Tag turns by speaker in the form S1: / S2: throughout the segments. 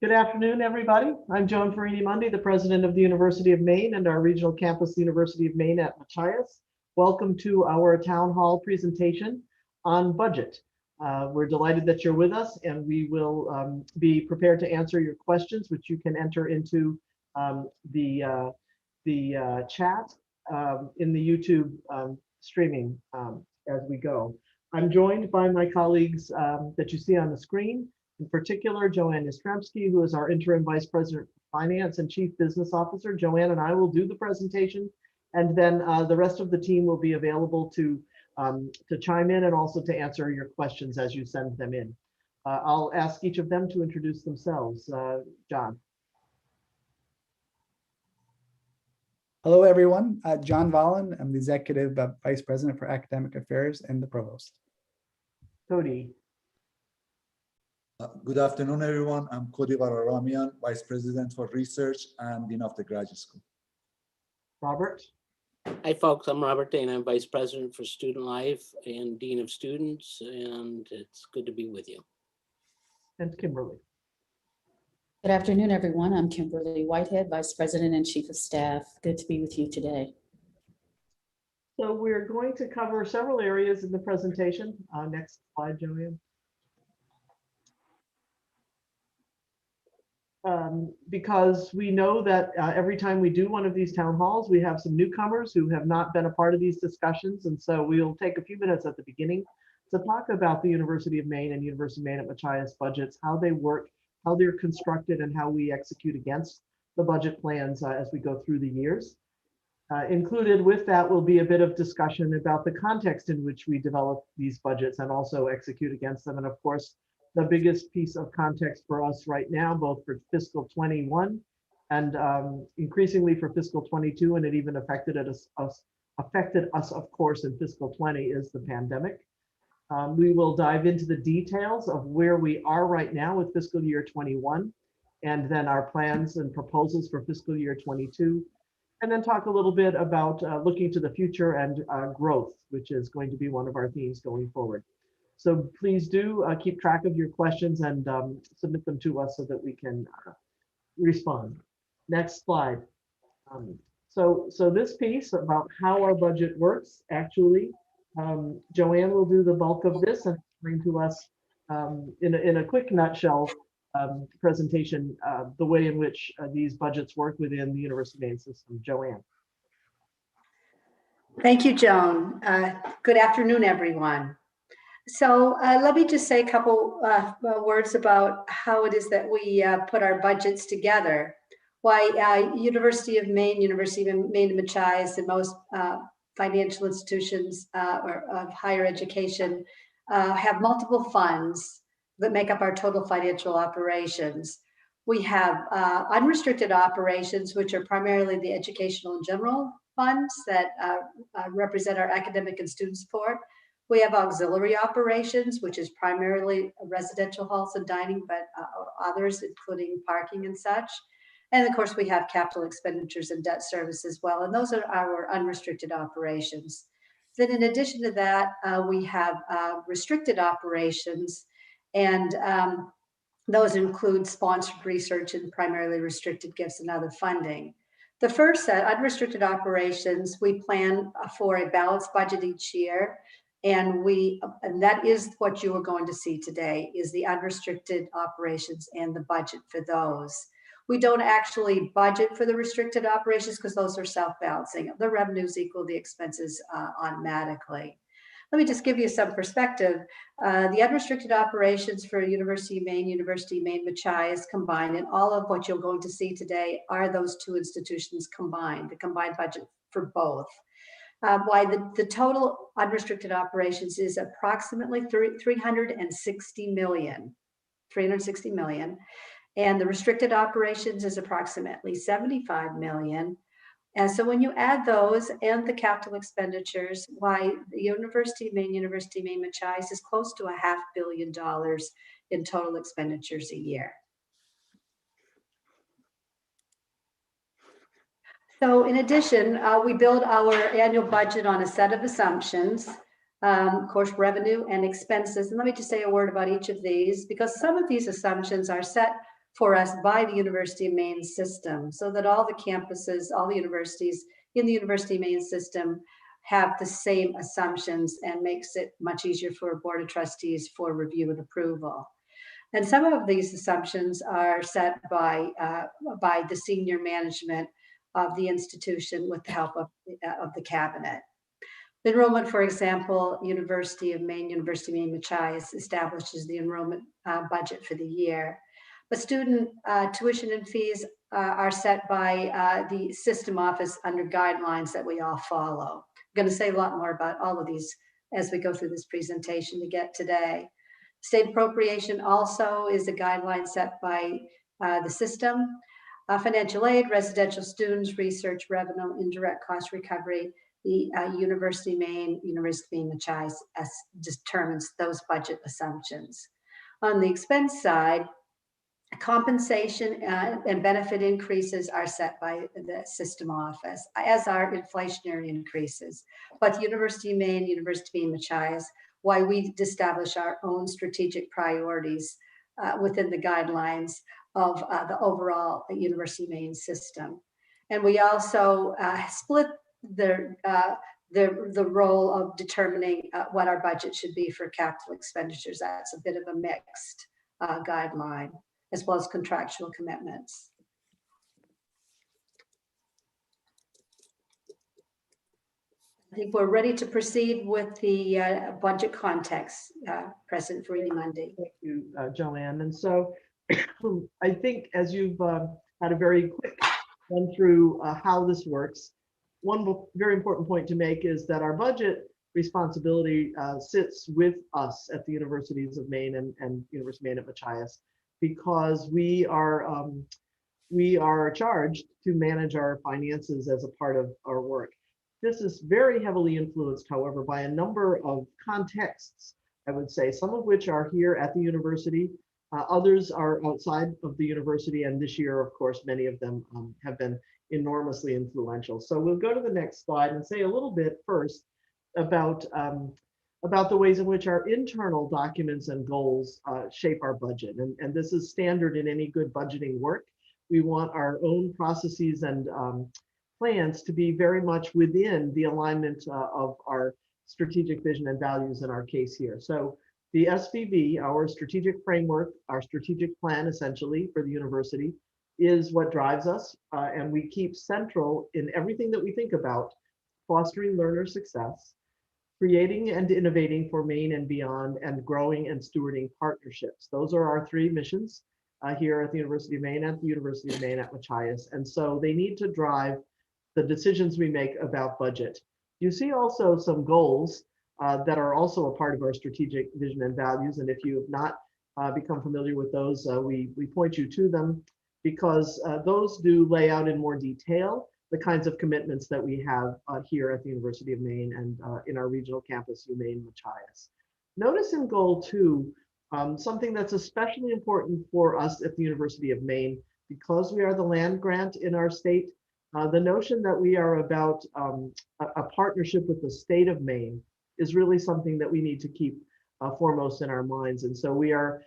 S1: Good afternoon, everybody. I'm Joan Farini-Mundy, the president of the University of Maine and our regional campus, University of Maine at Machias. Welcome to our town hall presentation on budget. We're delighted that you're with us, and we will be prepared to answer your questions, which you can enter into the chat in the YouTube streaming as we go. I'm joined by my colleagues that you see on the screen. In particular, Joanne Yastrzemski, who is our interim vice president of finance and chief business officer. Joanne and I will do the presentation, and then the rest of the team will be available to chime in and also to answer your questions as you send them in. I'll ask each of them to introduce themselves. John.
S2: Hello, everyone. John Vollen. I'm the executive vice president for academic affairs and the provost.
S1: Cody.
S3: Good afternoon, everyone. I'm Cody Vararamian, Vice President for Research and Dean of the Graduate School.
S1: Robert.
S4: Hi, folks. I'm Robert Dane. I'm Vice President for Student Life and Dean of Students, and it's good to be with you.
S1: And Kimberly.
S5: Good afternoon, everyone. I'm Kimberly Whitehead, Vice President and Chief of Staff. Good to be with you today.
S1: So we're going to cover several areas in the presentation. Next slide, Joanne. Because we know that every time we do one of these town halls, we have some newcomers who have not been a part of these discussions. And so we'll take a few minutes at the beginning to talk about the University of Maine and University of Maine at Machias budgets, how they work, how they're constructed, and how we execute against the budget plans as we go through the years. Included with that will be a bit of discussion about the context in which we develop these budgets and also execute against them. And of course, the biggest piece of context for us right now, both for fiscal 21 and increasingly for fiscal 22, and it even affected us, of course, in fiscal 20, is the pandemic. We will dive into the details of where we are right now with fiscal year 21, and then our plans and proposals for fiscal year 22, and then talk a little bit about looking to the future and growth, which is going to be one of our themes going forward. So please do keep track of your questions and submit them to us so that we can respond. Next slide. So this piece about how our budget works, actually, Joanne will do the bulk of this and explain to us in a quick nutshell presentation the way in which these budgets work within the University of Maine system. Joanne.
S6: Thank you, Joan. Good afternoon, everyone. So let me just say a couple words about how it is that we put our budgets together. Why University of Maine and Machias, and most financial institutions or of higher education have multiple funds that make up our total financial operations. We have unrestricted operations, which are primarily the educational and general funds that represent our academic and student support. We have auxiliary operations, which is primarily residential halls and dining, but others, including parking and such. And of course, we have capital expenditures and debt service as well. And those are our unrestricted operations. Then in addition to that, we have restricted operations, and those include sponsored research and primarily restricted gifts and other funding. The first set, unrestricted operations, we plan for a balanced budget each year. And that is what you are going to see today, is the unrestricted operations and the budget for those. We don't actually budget for the restricted operations because those are self-balancing. The revenues equal the expenses automatically. Let me just give you some perspective. The unrestricted operations for University of Maine, Machias combined, and all of what you're going to see today are those two institutions combined, the combined budget for both. Why the total unrestricted operations is approximately 360 million, and the restricted operations is approximately 75 million. And so when you add those and the capital expenditures, why the University of Maine, Machias is close to $500 million in total expenditures a year. So in addition, we build our annual budget on a set of assumptions, of course, revenue and expenses. And let me just say a word about each of these, because some of these assumptions are set for us by the University of Maine system, so that all the campuses, all the universities in the University of Maine system have the same assumptions, and makes it much easier for a board of trustees for review and approval. And some of these assumptions are set by the senior management of the institution with the help of the cabinet. Enrollment, for example, University of Maine Machias establishes the enrollment budget for the year. But student tuition and fees are set by the system office under guidelines that we all follow. I'm going to say a lot more about all of these as we go through this presentation to get today. State appropriation also is a guideline set by the system. Financial aid, residential students, research revenue, indirect cost recovery. The University of Maine Machias determines those budget assumptions. On the expense side, compensation and benefit increases are set by the system office, as are inflationary increases. But the University of Maine Machias, why we establish our own strategic priorities within the guidelines of the overall University of Maine system. And we also split the role of determining what our budget should be for capital expenditures. That's a bit of a mixed guideline, as well as contractual commitments. I think we're ready to proceed with the budget context, President Faridi-Mundy.
S1: Thank you, Joanne. And so I think as you've had a very quick run through how this works, one very important point to make is that our budget responsibility sits with us at the Universities of Maine and University of Maine at Machias, because we are charged to manage our finances as a part of our work. This is very heavily influenced, however, by a number of contexts, I would say, some of which are here at the university, others are outside of the university, and this year, of course, many of them have been enormously influential. So we'll go to the next slide and say a little bit first about the ways in which our internal documents and goals shape our budget. And this is standard in any good budgeting work. We want our own processes and plans to be very much within the alignment of our strategic vision and values in our case here. So the SVV, our strategic framework, our strategic plan essentially for the university, is what drives us, and we keep central in everything that we think about: fostering learner success, creating and innovating for Maine and beyond, and growing and stewarding partnerships. Those are our three missions here at the University of Maine, at the University of Maine at Machias. And so they need to drive the decisions we make about budget. You see also some goals that are also a part of our strategic vision and values. And if you have not become familiar with those, we point you to them, because those do lay out in more detail the kinds of commitments that we have here at the University of Maine and in our regional campus, UMaine Machias. Notice in goal 2, something that's especially important for us at the University of Maine, because we are the land grant in our state. The notion that we are about a partnership with the state of Maine is really something that we need to keep foremost in our minds. And so we are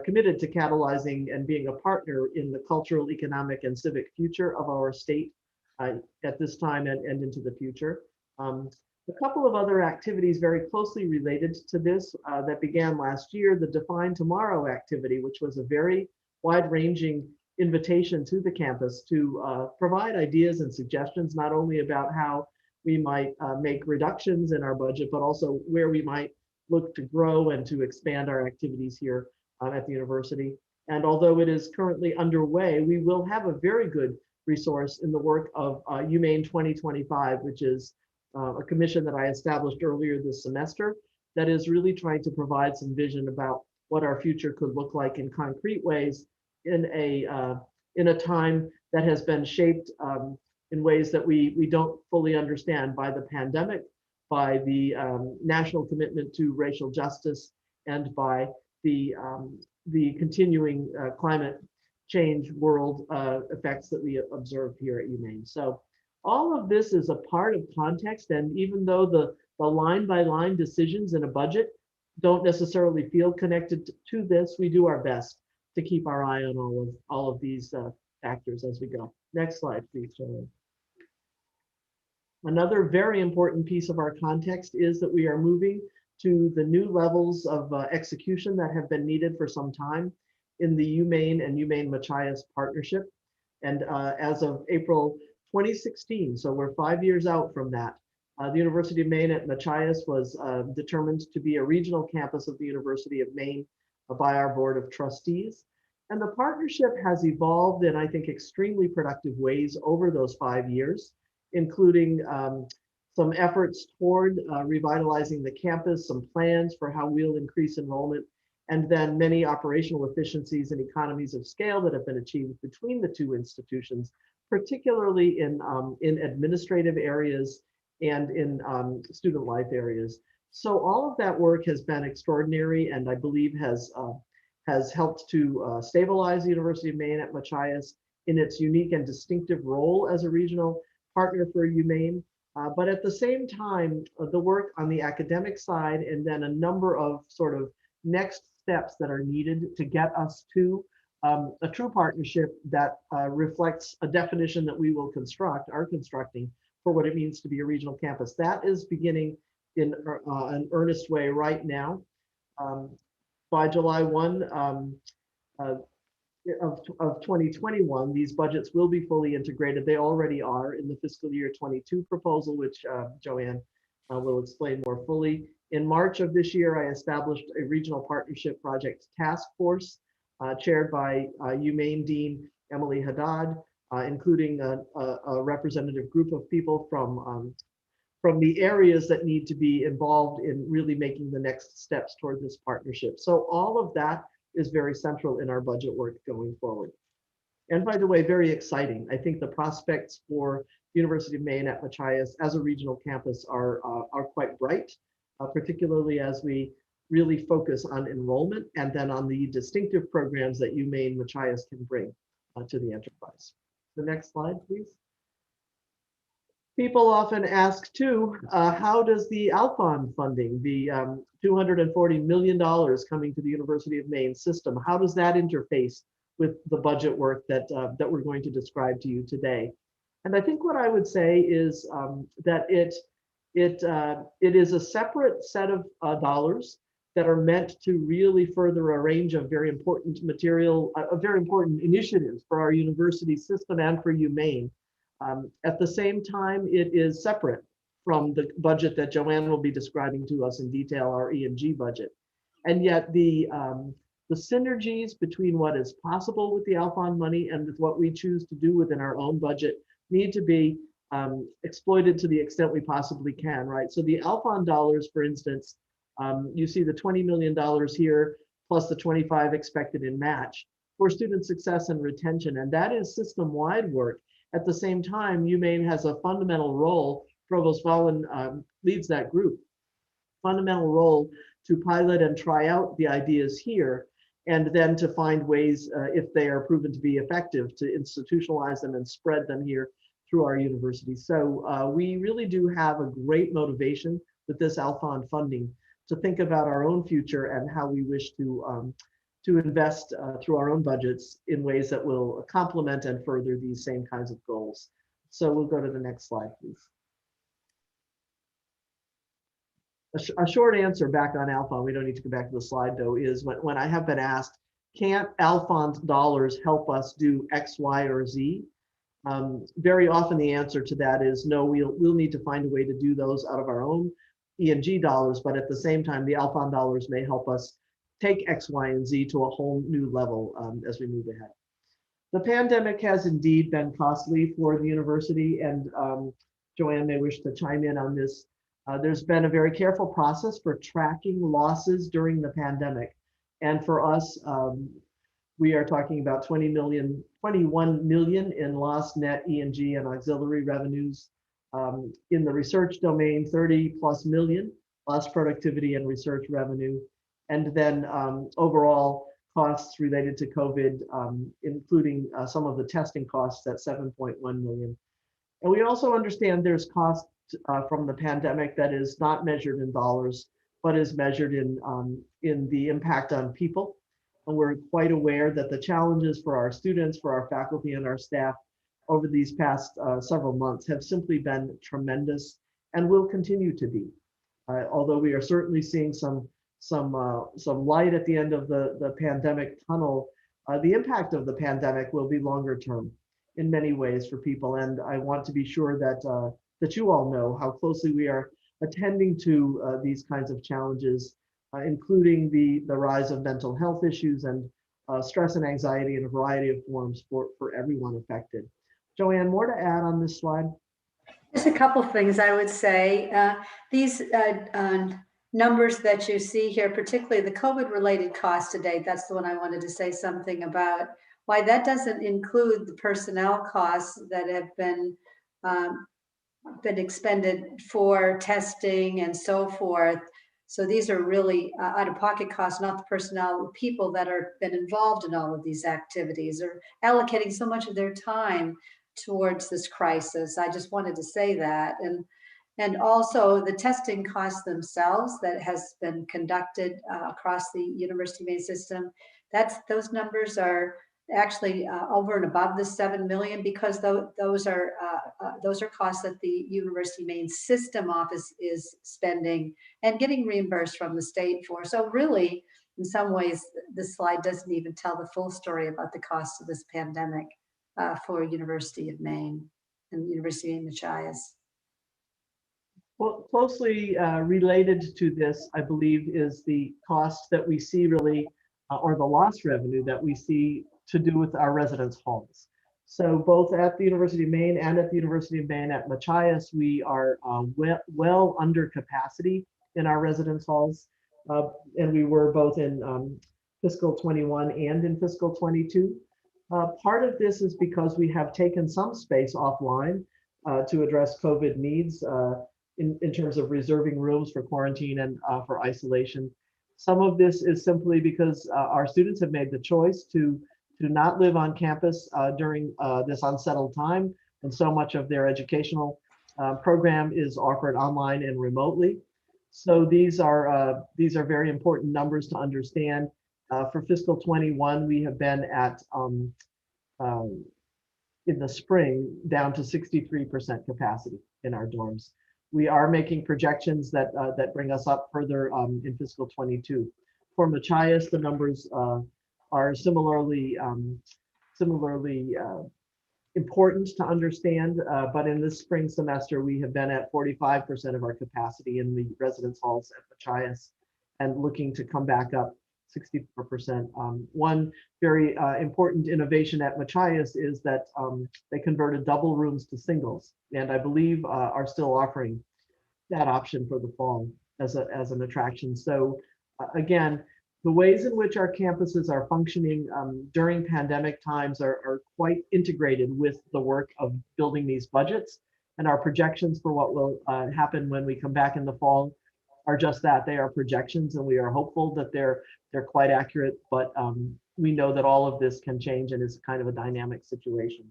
S1: committed to catalyzing and being a partner in the cultural, economic, and civic future of our state at this time and into the future. A couple of other activities very closely related to this that began last year: the Define Tomorrow activity, which was a very wide-ranging invitation to the campus to provide ideas and suggestions, not only about how we might make reductions in our budget, but also where we might look to grow and to expand our activities here at the university. And although it is currently underway, we will have a very good resource in the work of UMaine 2025, which is a commission that I established earlier this semester that is really trying to provide some vision about what our future could look like in concrete ways in a time that has been shaped in ways that we don't fully understand by the pandemic, by the national commitment to racial justice, and by the continuing climate change world effects that we observe here at UMaine. So all of this is a part of context, and even though the line-by-line decisions in a budget don't necessarily feel connected to this, we do our best to keep our eye on all of these factors as we go. Next slide, please, Joanne. Another very important piece of our context is that we are moving to the new levels of execution that have been needed for some time in the UMaine and UMaine Machias partnership. And as of April 2016, so we're 5 years out from that, the University of Maine at Machias was determined to be a regional campus of the University of Maine by our Board of Trustees. And the partnership has evolved in, I think, extremely productive ways over those 5 years, including some efforts toward revitalizing the campus, some plans for how we'll increase enrollment, and then many operational efficiencies and economies of scale that have been achieved between the two institutions, particularly in administrative areas and in student life areas. So all of that work has been extraordinary, and I believe has helped to stabilize the University of Maine at Machias in its unique and distinctive role as a regional partner for UMaine. But at the same time, the work on the academic side and then a number of sort of next steps that are needed to get us to a true partnership that reflects a definition that we will are constructing for what it means to be a regional campus. That is beginning in an earnest way right now. By July 1 of 2021, these budgets will be fully integrated. They already are in the fiscal year 22 proposal, which Joanne will explain more fully. In March of this year, I established a regional partnership project task force chaired by UMaine Dean Emily Haddad, including a representative group of people from the areas that need to be involved in really making the next steps toward this partnership. So all of that is very central in our budget work going forward. And by the way, very exciting. I think the prospects for the University of Maine at Machias as a regional campus are quite bright, particularly as we really focus on enrollment and then on the distinctive programs that UMaine Machias can bring to the enterprise. The next slide, please. People often ask too, how does the Alfond funding, the $240 million coming to the University of Maine system, how does that interface with the budget work that we're going to describe to you today? And I think what I would say is that it is a separate set of dollars that are meant to really further a range of very important very important initiatives for our university system and for UMaine. At the same time, it is separate from the budget that Joanne will be describing to us in detail, our E&G budget. And yet the synergies between what is possible with the Alfond money and with what we choose to do within our own budget need to be exploited to the extent we possibly can, right? So the Alfond dollars, for instance, you see the $20 million here, plus the 25 expected in match for student success and retention. And that is system-wide work. At the same time, UMaine has a fundamental role, Provost Vollen leads that group, fundamental role to pilot and try out the ideas here, and then to find ways, if they are proven to be effective, to institutionalize them and spread them here through our university. So we really do have a great motivation with this Alfond funding to think about our own future and how we wish to invest through our own budgets in ways that will complement and further these same kinds of goals. So we'll go to the next slide, please. A short answer back on Alfond, we don't need to go back to the slide though, is when I have been asked, can't Alfond dollars help us do X, Y, or Z? Very often the answer to that is no, we'll need to find a way to do those out of our own E&G dollars, but at the same time, the Alfond dollars may help us take X, Y, and Z to a whole new level as we move ahead. The pandemic has indeed been costly for the university, and Joanne may wish to chime in on this. There's been a very careful process for tracking losses during the pandemic. And for us, we are talking about 21 million in lost net E&G and auxiliary revenues. In the research domain, 30+ million lost productivity and research revenue. And then overall costs related to COVID, including some of the testing costs at 7.1 million. And we also understand there's cost from the pandemic that is not measured in dollars, but is measured in the impact on people And we're quite aware that the challenges for our students, for our faculty and our staff over these past several months have simply been tremendous and will continue to be. Although we are certainly seeing some light at the end of the pandemic tunnel, the impact of the pandemic will be longer term in many ways for people. And I want to be sure that you all know how closely we are attending to these kinds of challenges, including the rise of mental health issues and stress and anxiety in a variety of forms for everyone affected. Joanne, more to add on this slide?
S6: Just a couple things I would say. These numbers that you see here, particularly the COVID-related costs to date, that's the one I wanted to say something about. Why that doesn't include the personnel costs that have been expended for testing and so forth. So these are really out-of-pocket costs, not the personnel, people that are been involved in all of these activities or allocating so much of their time towards this crisis. I just wanted to say that. And also the testing costs themselves that has been conducted across the University of Maine system, those numbers are actually over and above the 7 million, because those are costs that the University of Maine system office is spending and getting reimbursed from the state for. So really, in some ways, this slide doesn't even tell the full story about the cost of this pandemic for University of Maine and University of Machias.
S1: Well, closely related to this, I believe, is the cost that we see really, or the lost revenue that we see to do with our residence halls. So both at the University of Maine and at the University of Maine at Machias, we are well under capacity in our residence halls. And we were both in fiscal 21 and in fiscal 22. Part of this is because we have taken some space offline to address COVID needs in terms of reserving rooms for quarantine and for isolation. Some of this is simply because our students have made the choice to not live on campus during this unsettled time, and so much of their educational program is offered online and remotely. So these are very important numbers to understand. For fiscal 21, we have been at in the spring down to 63% capacity in our dorms. We are making projections that bring us up further in fiscal 22. For Machias, the numbers are similarly important to understand, but in this spring semester, we have been at 45% of our capacity in the residence halls at Machias and looking to come back up 64%. One very important innovation at Machias is that they converted double rooms to singles, and I believe are still offering that option for the fall as an attraction. So again, the ways in which our campuses are functioning during pandemic times are quite integrated with the work of building these budgets, and our projections for what will happen when we come back in the fall are just that. They are projections, and we are hopeful that they're quite accurate, but we know that all of this can change and is kind of a dynamic situation.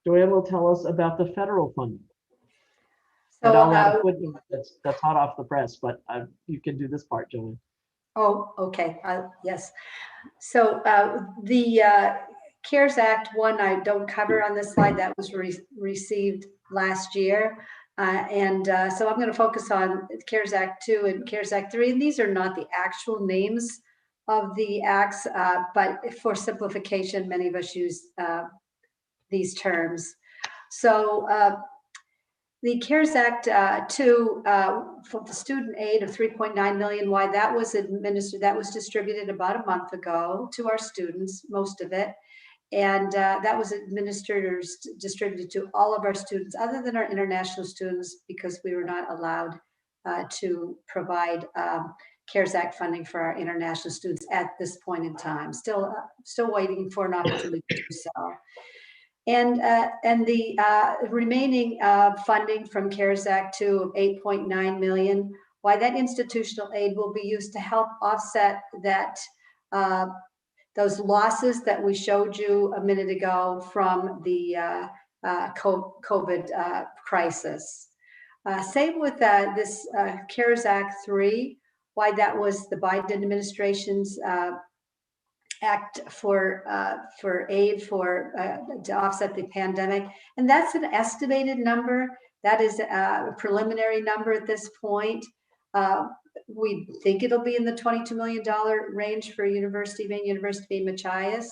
S1: Joanne will tell us about the federal funding. And I'll add a footnote that's hot off the press, but you can do this part, Joanne.
S6: Oh, okay. Yes. So the CARES Act one, I don't cover on this slide. That was received last year. So I'm going to focus on CARES Act 2 and CARES Act 3. And these are not the actual names of the acts, but for simplification, many of us use these terms. So the CARES Act 2 for the student aid of 3.9 million, why that was administered, that was distributed about a month ago to our students, most of it. And that was administered or distributed to all of our students other than our international students, because we were not allowed to provide CARES Act funding for our international students at this point in time. Still waiting for an opportunity to do so. And the remaining funding from CARES Act 2 of 8.9 million, why that institutional aid will be used to help offset that those losses that we showed you a minute ago from the COVID crisis. Same with this CARES Act 3, why that was the Biden administration's act for aid to offset the pandemic. And that's an estimated number. That is a preliminary number at this point. We think it'll be in the $22 million range for University of Maine, University of Machias.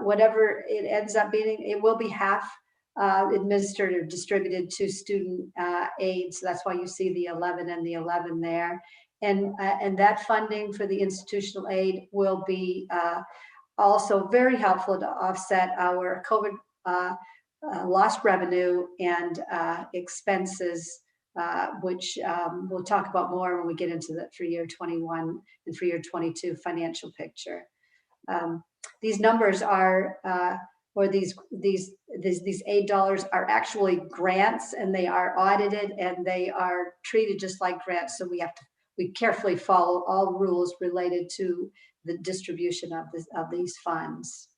S6: Whatever it ends up being, it will be half administered or distributed to student aid. So that's why you see the 11 and the 11 there. And that funding for the institutional aid will be also very helpful to offset our COVID lost revenue and expenses, which we'll talk about more when we get into the for year 21 and for year 22 financial picture. These numbers are, or these aid dollars are actually grants, and they are audited and they are treated just like grants. So we carefully follow all rules related to the distribution of these funds.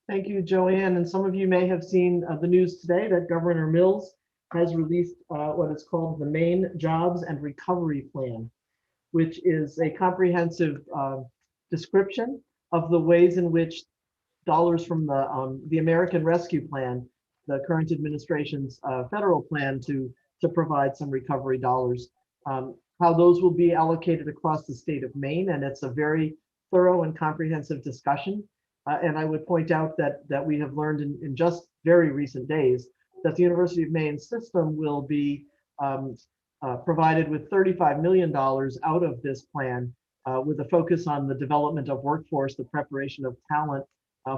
S1: Thank you, Joanne. And some of you may have seen the news today that Governor Mills has released what is called the Maine Jobs and Recovery Plan, which is a comprehensive description of the ways in which dollars from the American Rescue Plan, the current administration's federal plan to provide some recovery dollars, how those will be allocated across the state of Maine. And it's a very thorough and comprehensive discussion. And I would point out that we have learned in just very recent days that the University of Maine system will be provided with $35 million out of this plan, with a focus on the development of workforce, the preparation of talent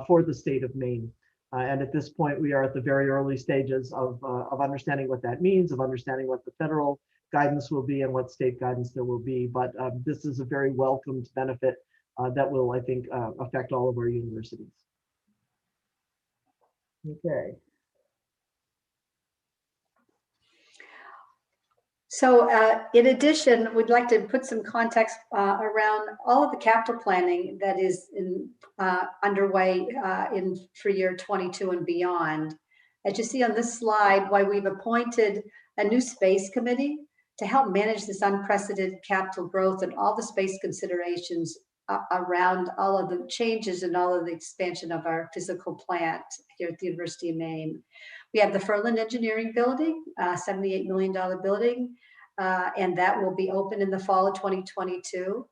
S1: for the state of Maine. And at this point, we are at the very early stages of understanding what that means, of understanding what the federal guidance will be and what state guidance there will be. But this is a very welcomed benefit that will, I think, affect all of our universities. Okay.
S6: So in addition, we'd like to put some context around all of the capital planning that is underway for year 22 and beyond. As you see on this slide, why we've appointed a new space committee to help manage this unprecedented capital growth and all the space considerations around all of the changes and all of the expansion of our physical plant here at the University of Maine. We have the Furlan Engineering Building, $78 million building, and that will be open in the fall of 2022.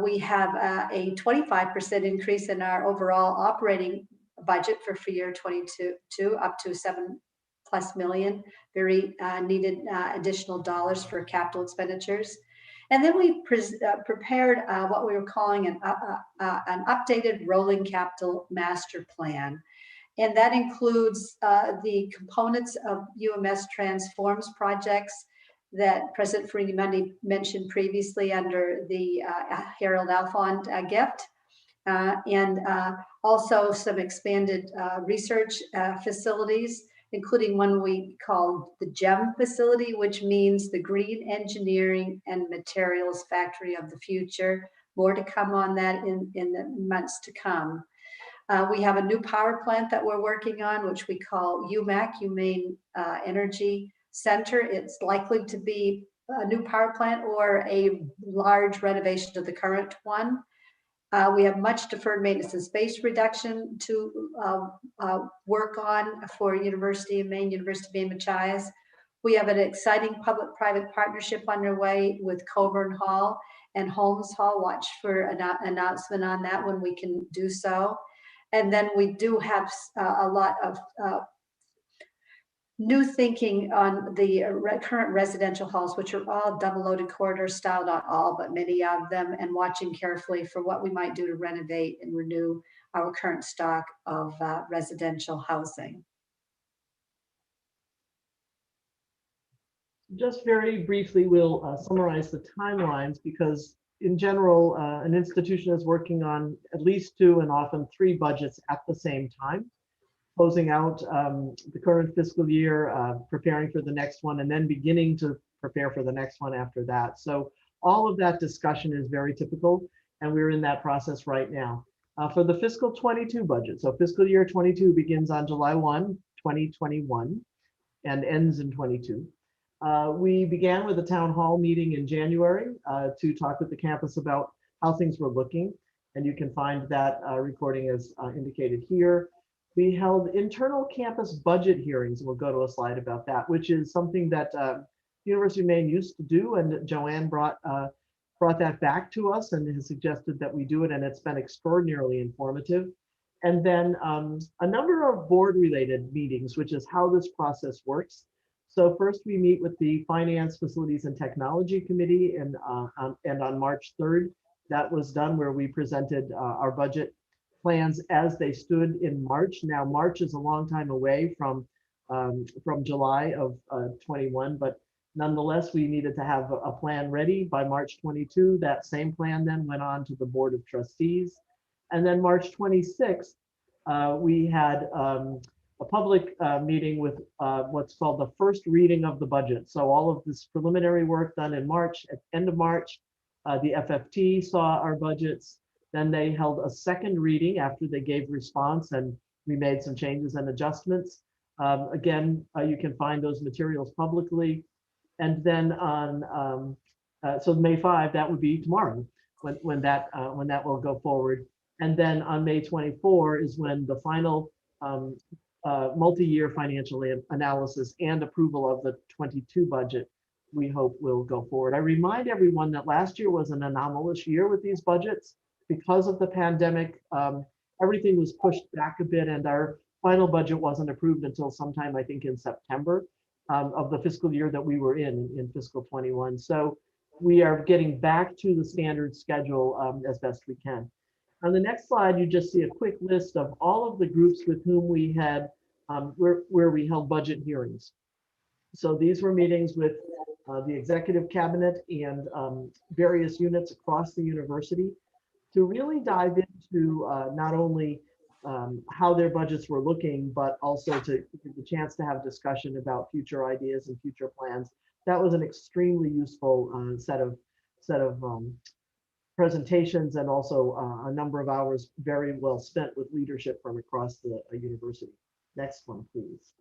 S6: We have a 25% increase in our overall operating budget for year 22, up to $7+ million, very needed additional dollars for capital expenditures. And then we prepared what we were calling an updated rolling capital master plan. And that includes the components of UMS Transforms projects that President Farini mentioned previously under the Harold Alfond gift. And also some expanded research facilities, including one we call the GEM facility, which means the Green Engineering and Materials Factory of the Future. More to come on that in the months to come. We have a new power plant that we're working on, which we call UMac, UMaine Energy Center. It's likely to be a new power plant or a large renovation of the current one. We have much deferred maintenance and space reduction to work on for University of Maine, University of Maine Machias. We have an exciting public-private partnership underway with Coburn Hall and Holmes Hall. Watch for an announcement on that when we can do so. And then we do have a lot of new thinking on the current residential halls, which are all double loaded corridor style, not all, but many of them, and watching carefully for what we might do to renovate and renew our current stock of residential housing.
S1: Just very briefly, we'll summarize the timelines, because in general, an institution is working on at least 2 and often 3 budgets at the same time, closing out the current fiscal year, preparing for the next one, and then beginning to prepare for the next one after that. So all of that discussion is very typical, and we're in that process right now. For the fiscal 22 budget, so fiscal year 22 begins on July 1, 2021, and ends in 22. We began with a town hall meeting in January to talk with the campus about how things were looking. And you can find that recording as indicated here. We held internal campus budget hearings, and we'll go to a slide about that, which is something that University of Maine used to do, and Joanne brought that back to us and has suggested that we do it, and it's been extraordinarily informative. And then a number of board-related meetings, which is how this process works. So first we meet with the Finance, Facilities, and Technology Committee, and on March 3rd, that was done where we presented our budget plans as they stood in March. Now, March is a long time away from July of 21, but nonetheless, we needed to have a plan ready by March 22. That same plan then went on to the Board of Trustees. And then March 26th, we had a public meeting with what's called the first reading of the budget. So all of this preliminary work done in March, at the end of March, the FFT saw our budgets. Then they held a second reading after they gave response, and we made some changes and adjustments. Again, you can find those materials publicly. And then on, so May 5, that would be tomorrow when that will go forward. And then on May 24 is when the final multi-year financial analysis and approval of the 22 budget, we hope, will go forward. I remind everyone that last year was an anomalous year with these budgets. Because of the pandemic, everything was pushed back a bit, and our final budget wasn't approved until sometime, I think, in September of the fiscal year that we were in fiscal 21. So we are getting back to the standard schedule as best we can. On the next slide, you just see a quick list of all of the groups with whom we had, where we held budget hearings. So these were meetings with the executive cabinet and various units across the university to really dive into not only how their budgets were looking, but also to get the chance to have discussion about future ideas and future plans. That was an extremely useful set of presentations, and also a number of hours very well spent with leadership from across the university. Next one, please.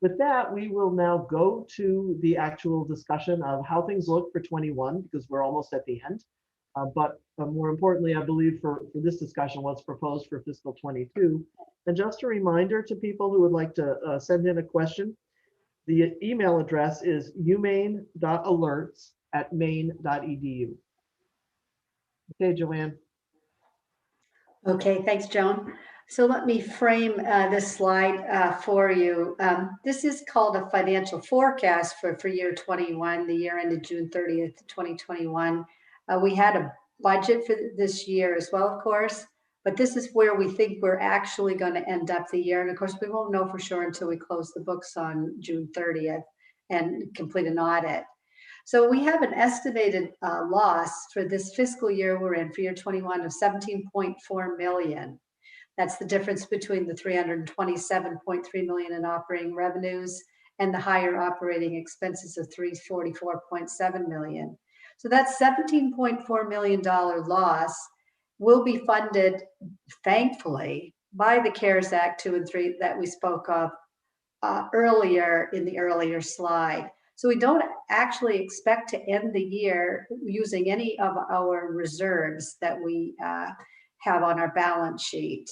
S1: With that, we will now go to the actual discussion of how things look for 21, because we're almost at the end. But more importantly, I believe for this discussion, what's proposed for fiscal 22. And just a reminder to people who would like to send in a question, the email address is umaine.alerts@maine.edu. Okay, Joanne.
S6: Okay, thanks, Joan. So let me frame this slide for you. This is called a financial forecast for year 21, the year ended June 30th, 2021. We had a budget for this year as well, of course, but this is where we think we're actually going to end up the year. And of course, we won't know for sure until we close the books on June 30th and complete an audit. So we have an estimated loss for this fiscal year we're in for year 21 of $17.4 million. That's the difference between the $327.3 million in operating revenues and the higher operating expenses of $344.7 million. So that $17.4 million loss will be funded, thankfully, by the CARES Act 2 and 3 that we spoke of earlier in the earlier slide. So we don't actually expect to end the year using any of our reserves that we have on our balance sheet.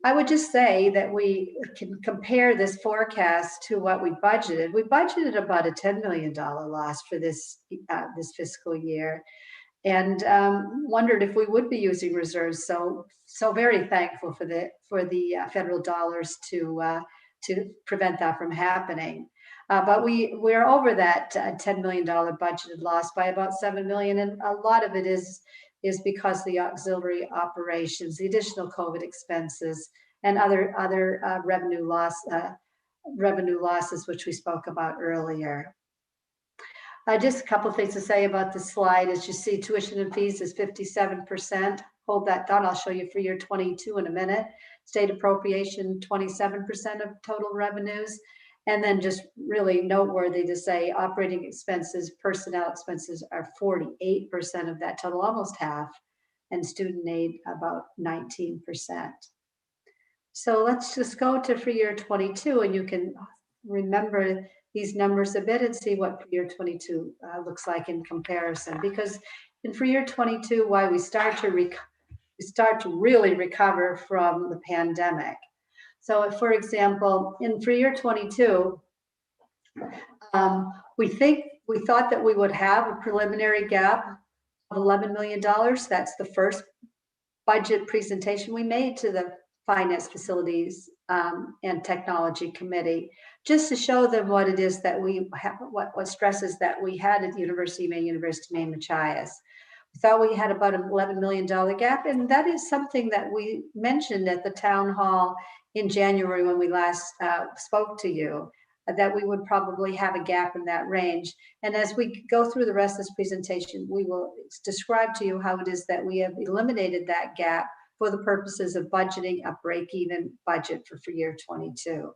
S6: I would just say that we can compare this forecast to what we budgeted. We budgeted about a $10 million loss for this fiscal year, and wondered if we would be using reserves. So very thankful for the federal dollars to prevent that from happening. But we're over that $10 million budgeted loss by about $7 million, and a lot of it is because the auxiliary operations, the additional COVID expenses, and other revenue losses, which we spoke about earlier. Just a couple of things to say about this slide. As you see, tuition and fees is 57%. Hold that thought. I'll show you for year 22 in a minute. State appropriation, 27% of total revenues. And then just really noteworthy to say operating expenses, personnel expenses are 48% of that total, almost half, and student aid about 19%. So let's just go to for year 22, and you can remember these numbers a bit and see what for year 22 looks like in comparison. Because in for year 22, why we start to really recover from the pandemic. So if, for example, in for year 22, we thought that we would have a preliminary gap of $11 million. That's the first budget presentation we made to the Finance, Facilities, and Technology Committee, just to show them what it is that we have, what stresses that we had at the University of Maine, Machias. We thought we had about an $11 million gap, and that is something that we mentioned at the town hall in January when we last spoke to you, that we would probably have a gap in that range. And as we go through the rest of this presentation, we will describe to you how it is that we have eliminated that gap for the purposes of budgeting a break-even budget for year 22.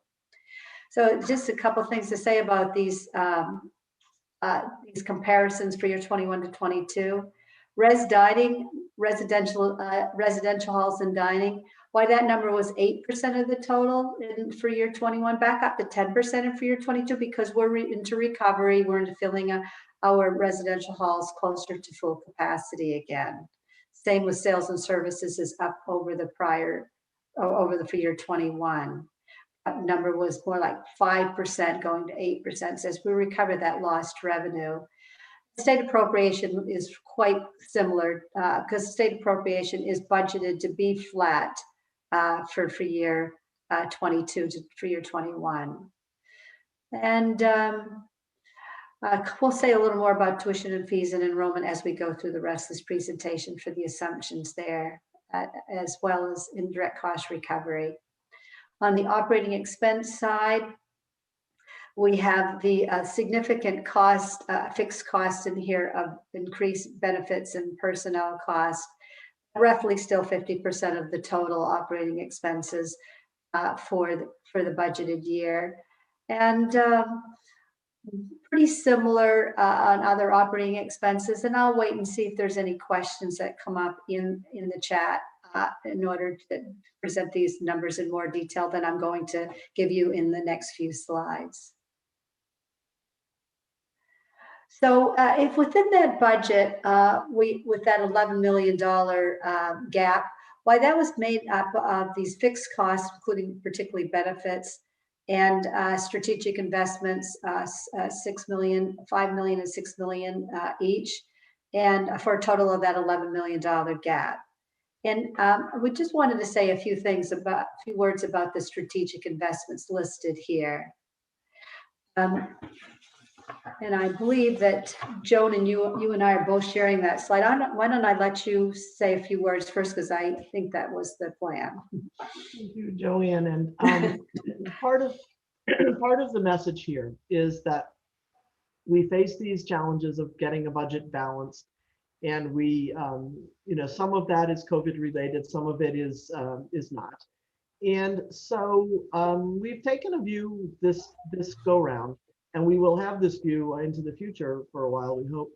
S6: So just a couple things to say about these comparisons for year 21 to 22. Residential halls and dining, why that number was 8% of the total for year 21, back up to 10% for year 22, because we're into recovery, we're into filling our residential halls closer to full capacity again. Same with sales and services is up over the for year 21. That number was more like 5% going to 8% as we recover that lost revenue. State appropriation is quite similar because state appropriation is budgeted to be flat for year 22 for year 21. And we'll say a little more about tuition and fees and enrollment as we go through the rest of this presentation for the assumptions there, as well as indirect cost recovery. On the operating expense side, we have the significant cost, fixed costs in here of increased benefits and personnel costs, roughly still 50% of the total operating expenses for the budgeted year. And pretty similar on other operating expenses. And I'll wait and see if there's any questions that come up in the chat in order to present these numbers in more detail than I'm going to give you in the next few slides. So if within that budget, with that $11 million gap, why that was made up of these fixed costs, including particularly benefits and strategic investments, $6 million, $5 million and $6 million each, and for a total of that $11 million gap. And we just wanted to say a few words about the strategic investments listed here. And I believe that Joan and you and I are both sharing that slide. Why don't I let you say a few words first, because I think that was the plan.
S1: Thank you, Joanne. And part of the message here is that we face these challenges of getting a budget balanced, and we, some of that is COVID related, some of it is not. And so we've taken a view this go round, and we will have this view into the future for a while, we hope,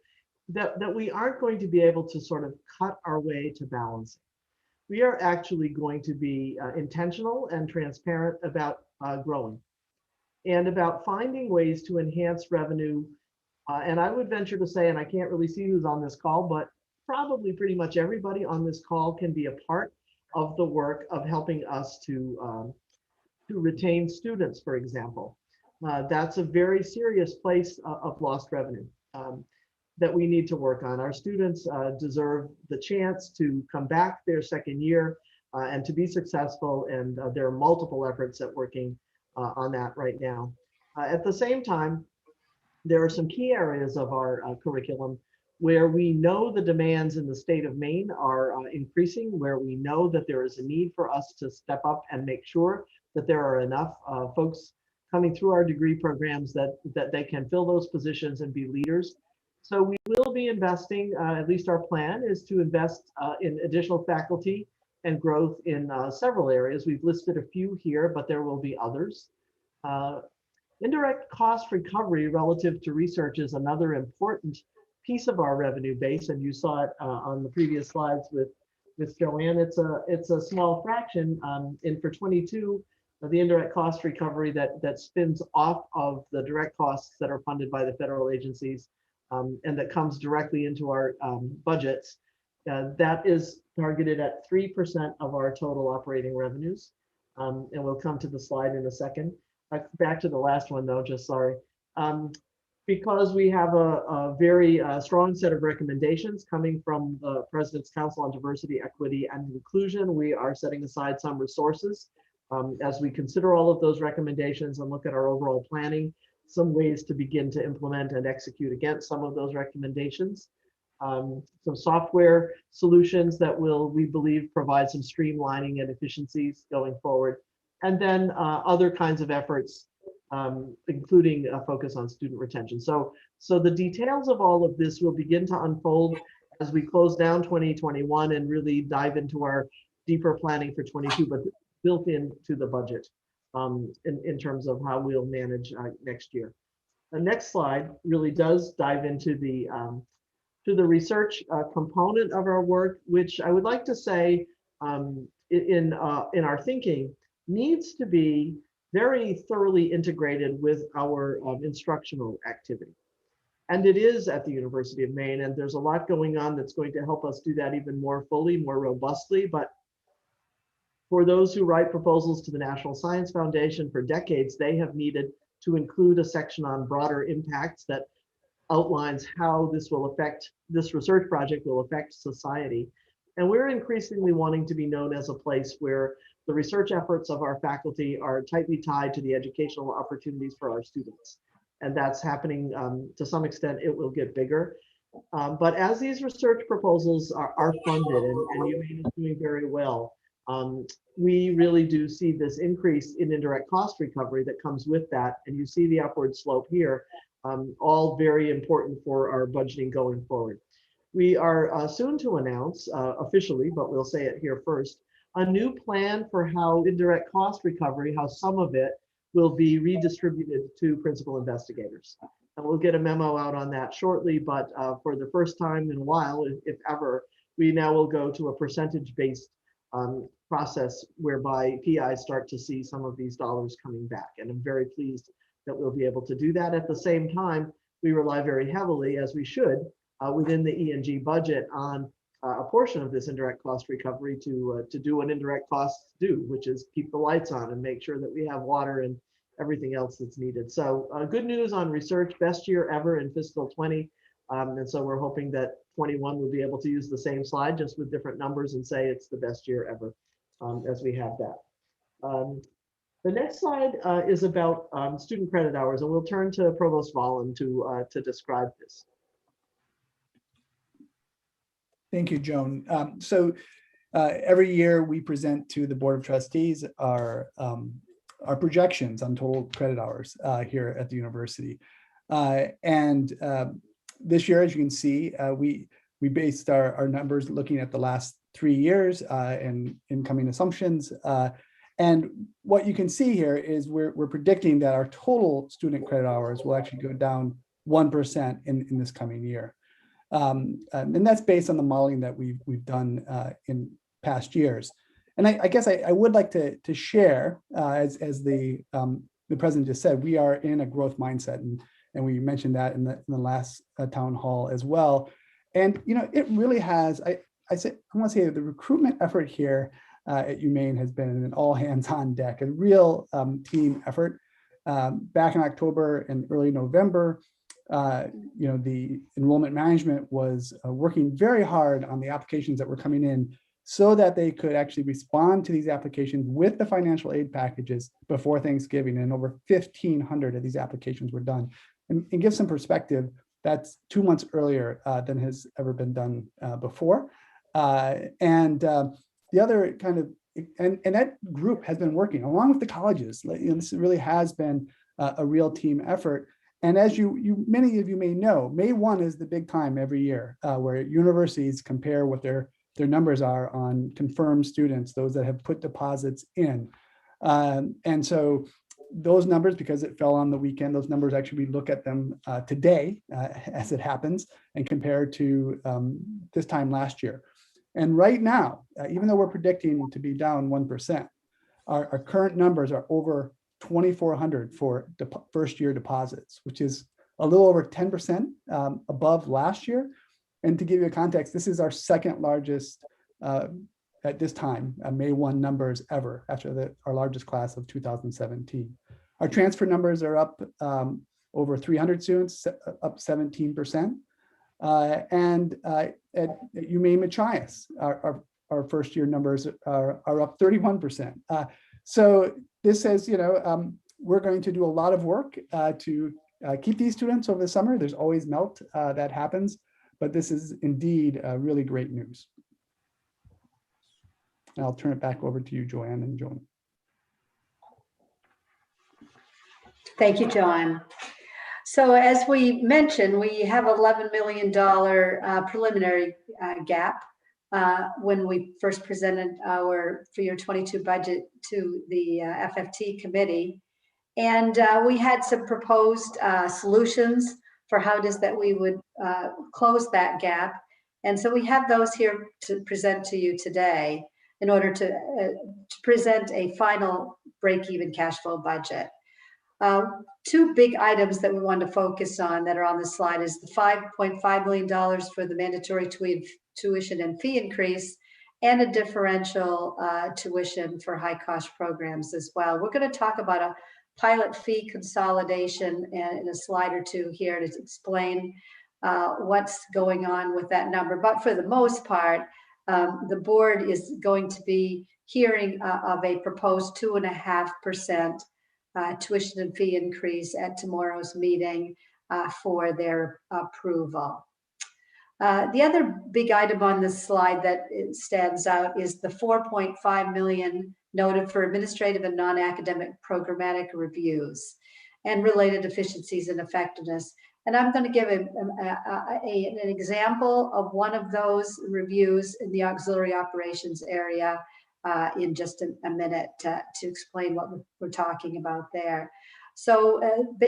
S1: that we aren't going to be able to sort of cut our way to balance. We are actually going to be intentional and transparent about growing and about finding ways to enhance revenue. And I would venture to say, and I can't really see who's on this call, but probably pretty much everybody on this call can be a part of the work of helping us to retain students, for example. That's a very serious place of lost revenue that we need to work on. Our students deserve the chance to come back their second year and to be successful, and there are multiple efforts at working on that right now. At the same time, there are some key areas of our curriculum where we know the demands in the state of Maine are increasing, where we know that there is a need for us to step up and make sure that there are enough folks coming through our degree programs that they can fill those positions and be leaders. So we will be investing, at least our plan is to invest in additional faculty and growth in several areas. We've listed a few here, but there will be others. Indirect cost recovery relative to research is another important piece of our revenue base, and you saw it on the previous slides with Joanne. It's a small fraction. And for 22, the indirect cost recovery that spins off of the direct costs that are funded by the federal agencies, and that comes directly into our budgets. That is targeted at 3% of our total operating revenues. And we'll come to the slide in a second. Back to the last one though, just sorry. Because we have a very strong set of recommendations coming from the President's Council on Diversity, Equity, and Inclusion, we are setting aside some resources as we consider all of those recommendations and look at our overall planning, some ways to begin to implement and execute against some of those recommendations. Some software solutions that will, we believe, provide some streamlining and efficiencies going forward. And then other kinds of efforts, including a focus on student retention. So the details of all of this will begin to unfold as we close down 2021 and really dive into our deeper planning for 22, but built into the budget in terms of how we'll manage next year. The next slide really does dive into the research component of our work, which I would like to say in our thinking needs to be very thoroughly integrated with our instructional activity. And it is at the University of Maine, and there's a lot going on that's going to help us do that even more fully, more robustly. But for those who write proposals to the National Science Foundation for decades, they have needed to include a section on broader impacts that outlines how this research project will affect society. And we're increasingly wanting to be known as a place where the research efforts of our faculty are tightly tied to the educational opportunities for our students. And that's happening to some extent. It will get bigger. But as these research proposals are funded, and UMaine is doing very well, we really do see this increase in indirect cost recovery that comes with that. And you see the upward slope here, all very important for our budgeting going forward. We are soon to announce officially, but we'll say it here first, a new plan for how indirect cost recovery, how some of it will be redistributed to principal investigators. And we'll get a memo out on that shortly, but for the first time in a while, if ever, we now will go to a percentage-based process whereby PIs start to see some of these dollars coming back. And I'm very pleased that we'll be able to do that. At the same time, we rely very heavily, as we should, within the E&G budget on a portion of this indirect cost recovery to do what indirect costs do, which is keep the lights on and make sure that we have water and everything else that's needed. So good news on research, best year ever in fiscal 20. And so we're hoping that 21 will be able to use the same slide just with different numbers and say it's the best year ever as we have that. The next slide is about student credit hours, and we'll turn to Provost Volin to describe this.
S2: Thank you, Joan. Every year we present to the Board of Trustees our projections on total credit hours here at the university. This year, as you can see, we based our numbers looking at the last 3 years and incoming assumptions. And what you can see here is we're predicting that our total student credit hours will actually go down 1% in this coming year. And that's based on the modeling that we've done in past years. And I guess I would like to share, as the president just said, we are in a growth mindset, and we mentioned that in the last town hall as well. And it really has. I want to say that the recruitment effort here at UMaine has been an all hands on deck, a real team effort. Back in October and early November, the enrollment management was working very hard on the applications that were coming in so that they could actually respond to these applications with the financial aid packages before Thanksgiving. And over 1,500 of these applications were done. And give some perspective, that's 2 months earlier than has ever been done before. The other kind of, and that group has been working along with the colleges. This really has been a real team effort. And as many of you may know, May 1 is the big time every year where universities compare what their numbers are on confirmed students, those that have put deposits in. And so those numbers, because it fell on the weekend, those numbers actually, we look at them today as it happens and compare to this time last year. And right now, even though we're predicting to be down 1%, Our current numbers are over 2,400 for first year deposits, which is a little over 10% above last year. And to give you a context, this is our second largest at this time, May 1 numbers ever after our largest class of 2017. Our transfer numbers are up over 300 students, up 17%. And at UMaine Machias, our first year numbers are up 31%. So this says, we're going to do a lot of work to keep these students over the summer. There's always melt that happens, but this is indeed really great news. And I'll turn it back over to you, Joanne and Joan.
S6: Thank you, John. So as we mentioned, we have $11 million preliminary gap when we first presented our for year 22 budget to the FFT committee. And we had some proposed solutions for how it is that we would close that gap. And so we have those here to present to you today in order to present a final break-even cash flow budget. Two big items that we want to focus on that are on the slide is the $5.5 million for the mandatory tuition and fee increase and a differential tuition for high-cost programs as well. We're going to talk about a pilot fee consolidation in a slide or two here to explain what's going on with that number. But for the most part, the board is going to be hearing of a proposed 2.5% tuition and fee increase at tomorrow's meeting for their approval. The other big item on this slide that stands out is the $4.5 million noted for administrative and non-academic programmatic reviews and related efficiencies and effectiveness. And I'm going to give an example of one of those reviews in the auxiliary operations area in just a minute to explain what we're talking about there. So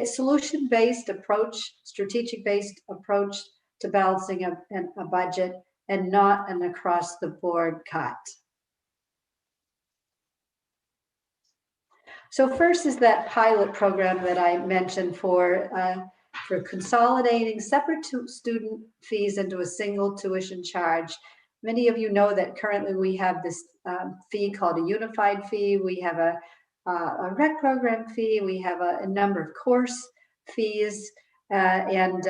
S6: solution-based approach, strategic-based approach to balancing a budget and not an across-the-board cut. So first is that pilot program that I mentioned for consolidating separate student fees into a single tuition charge. Many of you know that currently we have this fee called a unified fee. We have a rec program fee. We have a number of course fees and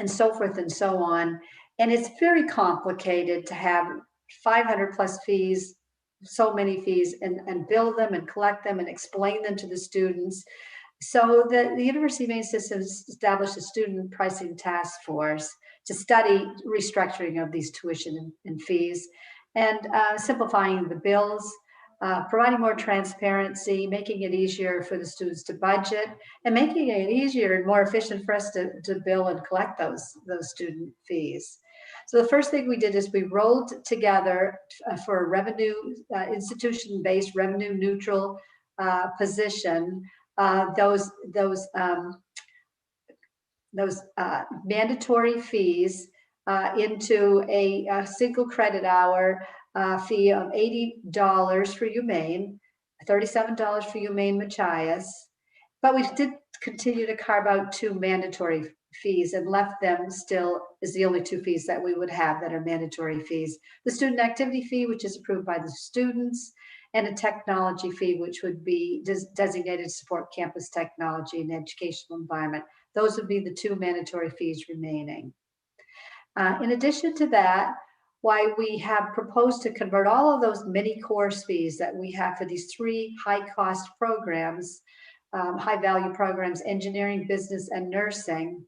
S6: so forth and so on. And it's very complicated to have 500 plus fees, so many fees, and bill them and collect them and explain them to the students. So the University of Maine Systems established a student pricing task force to study restructuring of these tuition and fees and simplifying the bills, providing more transparency, making it easier for the students to budget, and making it easier and more efficient for us to bill and collect those student fees. So the first thing we did is we rolled together for a revenue, institution-based revenue neutral position, those mandatory fees into a single credit hour fee of $80 for UMaine, $37 for UMaine Machias. But we did continue to carve out two mandatory fees and left them still as the only two fees that we would have that are mandatory fees. The student activity fee, which is approved by the students, and a technology fee, which would be designated to support campus technology and educational environment. Those would be the two mandatory fees remaining. In addition to that, why we have proposed to convert all of those mini course fees that we have for these three high-cost programs, high-value programs, engineering, business, and nursing.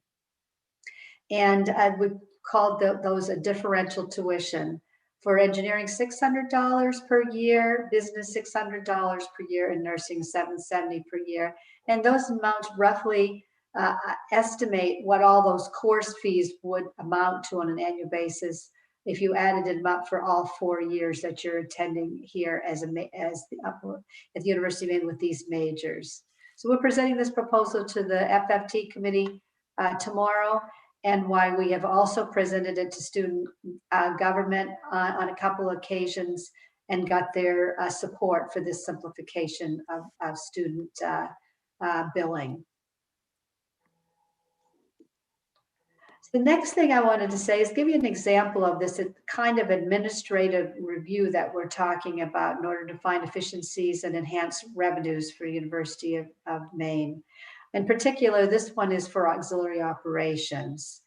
S6: And we called those a differential tuition. For engineering, $600 per year, business $600 per year, and nursing $770 per year. And those amounts roughly estimate what all those course fees would amount to on an annual basis if you added them up for all 4 years that you're attending here at the University of Maine with these majors. So we're presenting this proposal to the FFT committee tomorrow, and why we have also presented it to student government on a couple of occasions and got their support for this simplification of student billing. The next thing I wanted to say is give you an example of this kind of administrative review that we're talking about in order to find efficiencies and enhance revenues for University of Maine. In particular, this one is for auxiliary operations.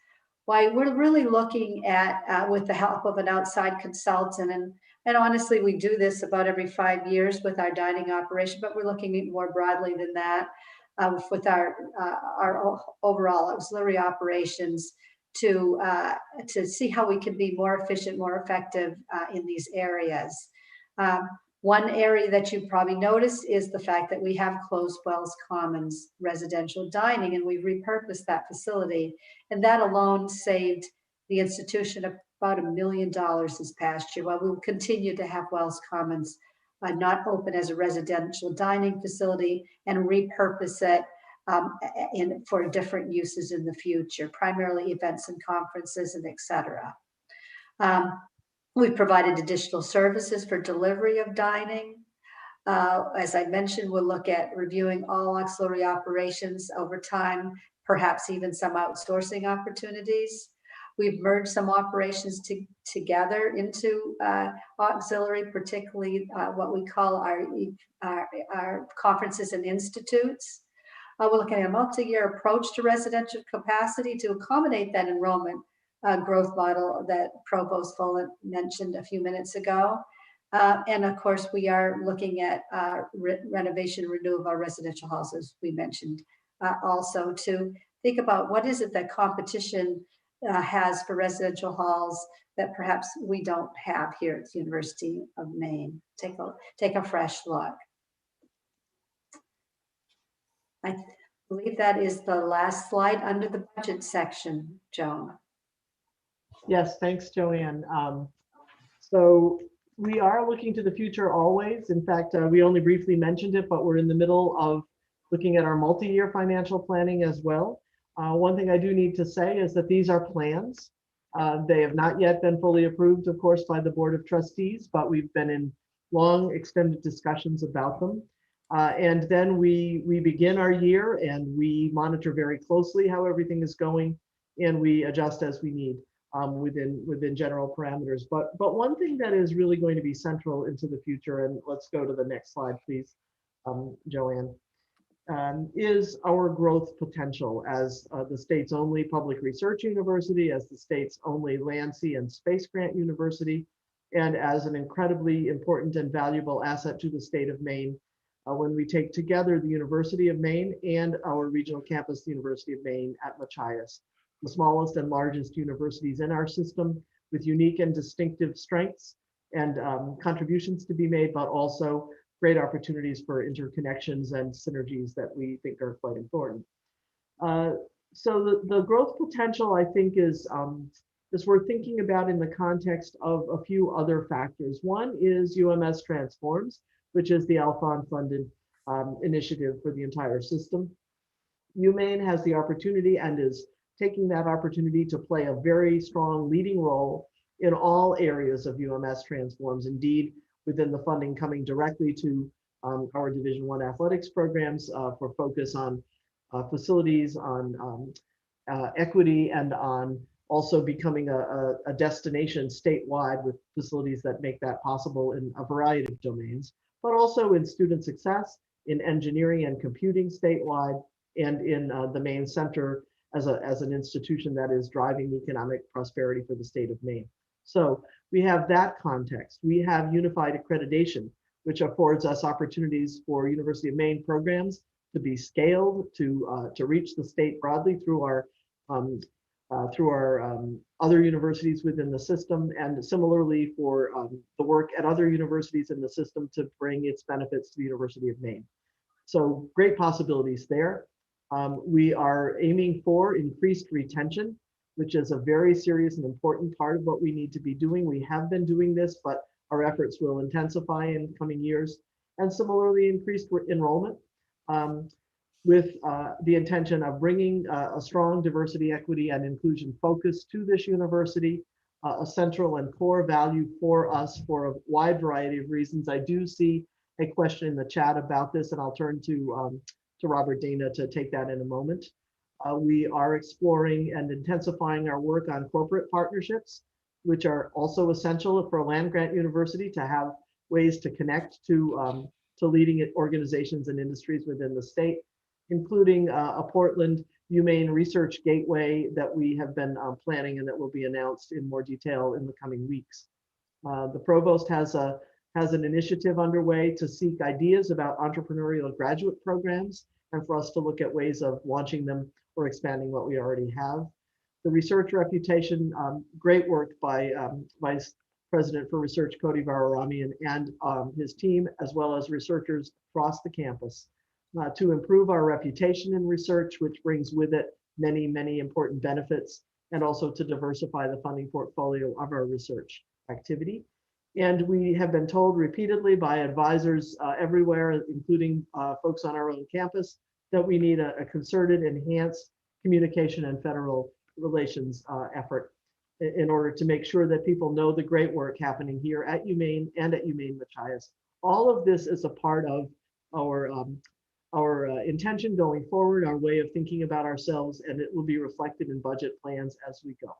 S6: Why we're really looking at, with the help of an outside consultant, and honestly, we do this about every 5 years with our dining operation, but we're looking at more broadly than that with our overall auxiliary operations to see how we can be more efficient, more effective in these areas. One area that you probably noticed is the fact that we have closed Wells Commons residential dining, and we've repurposed that facility. And that alone saved the institution about $1 million this past year, while we will continue to have Wells Commons not open as a residential dining facility and repurpose it for different uses in the future, primarily events and conferences and et cetera. We've provided additional services for delivery of dining. As I mentioned, we'll look at reviewing all auxiliary operations over time, perhaps even some outsourcing opportunities. We've merged some operations together into auxiliary, particularly what we call our conferences and institutes. We're looking at a multi-year approach to residential capacity to accommodate that enrollment growth model that Provost Follen mentioned a few minutes ago. And of course, we are looking at renovation and renewal of our residential halls, as we mentioned, also to think about what is it that competition has for residential halls that perhaps we don't have here at the University of Maine. Take a fresh look. I believe that is the last slide under the budget section, Joan.
S1: Yes, thanks, Joanne. So we are looking to the future always. In fact, we only briefly mentioned it, but we're in the middle of looking at our multi-year financial planning as well. One thing I do need to say is that these are plans. They have not yet been fully approved, of course, by the Board of Trustees, but we've been in long, extended discussions about them. And then we begin our year and we monitor very closely how everything is going, and we adjust as we need within general parameters. But one thing that is really going to be central into the future, and let's go to the next slide, please, Joanne, is our growth potential as the state's only public research university, as the state's only land, sea, and space grant university, and as an incredibly important and valuable asset to the state of Maine when we take together the University of Maine and our regional campus, the University of Maine at Machias, the smallest and largest universities in our system with unique and distinctive strengths and contributions to be made, but also great opportunities for interconnections and synergies that we think are quite important. So the growth potential, I think, is worth thinking about in the context of a few other factors. One is UMS Transforms, which is the Alfond Funding initiative for the entire system. UMaine has the opportunity and is taking that opportunity to play a very strong leading role in all areas of UMS Transforms. Indeed, within the funding coming directly to our Division I athletics programs for focus on facilities, on equity, and on also becoming a destination statewide with facilities that make that possible in a variety of domains, but also in student success, in engineering and computing statewide, and in the Maine Center as an institution that is driving economic prosperity for the state of Maine. So we have that context. We have unified accreditation, which affords us opportunities for University of Maine programs to be scaled, to reach the state broadly through our other universities within the system, and similarly for the work at other universities in the system to bring its benefits to the University of Maine. So great possibilities there. We are aiming for increased retention, which is a very serious and important part of what we need to be doing. We have been doing this, but our efforts will intensify in coming years. And similarly, increased enrollment with the intention of bringing a strong diversity, equity, and inclusion focus to this university, a central and core value for us for a wide variety of reasons. I do see a question in the chat about this, and I'll turn to Robert Dana to take that in a moment. We are exploring and intensifying our work on corporate partnerships, which are also essential for a land-grant university to have ways to connect to leading organizations and industries within the state, including a Portland UMaine research gateway that we have been planning and that will be announced in more detail in the coming weeks. The provost has an initiative underway to seek ideas about entrepreneurial graduate programs and for us to look at ways of launching them or expanding what we already have. The research reputation, great work by Vice President for Research Cody Vararamian and his team, as well as researchers across the campus, to improve our reputation in research, which brings with it many, many important benefits, and also to diversify the funding portfolio of our research activity. And we have been told repeatedly by advisors everywhere, including folks on our own campus, that we need a concerted, enhanced communication and federal relations effort in order to make sure that people know the great work happening here at UMaine and at UMaine Machias. All of this is a part of our intention going forward, our way of thinking about ourselves, and it will be reflected in budget plans as we go.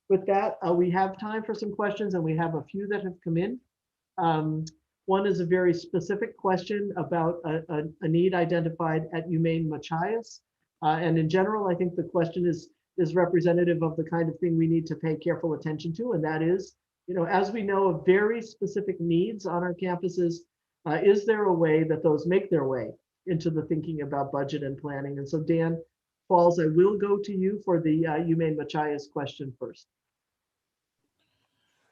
S1: With that, we have time for some questions, and we have a few that have come in. One is a very specific question about a need identified at UMaine Machias. And in general, I think the question is representative of the kind of thing we need to pay careful attention to. And that is, as we know of very specific needs on our campuses, is there a way that those make their way into the thinking about budget and planning? And so Dan Falls, I will go to you for the UMaine Machias question first.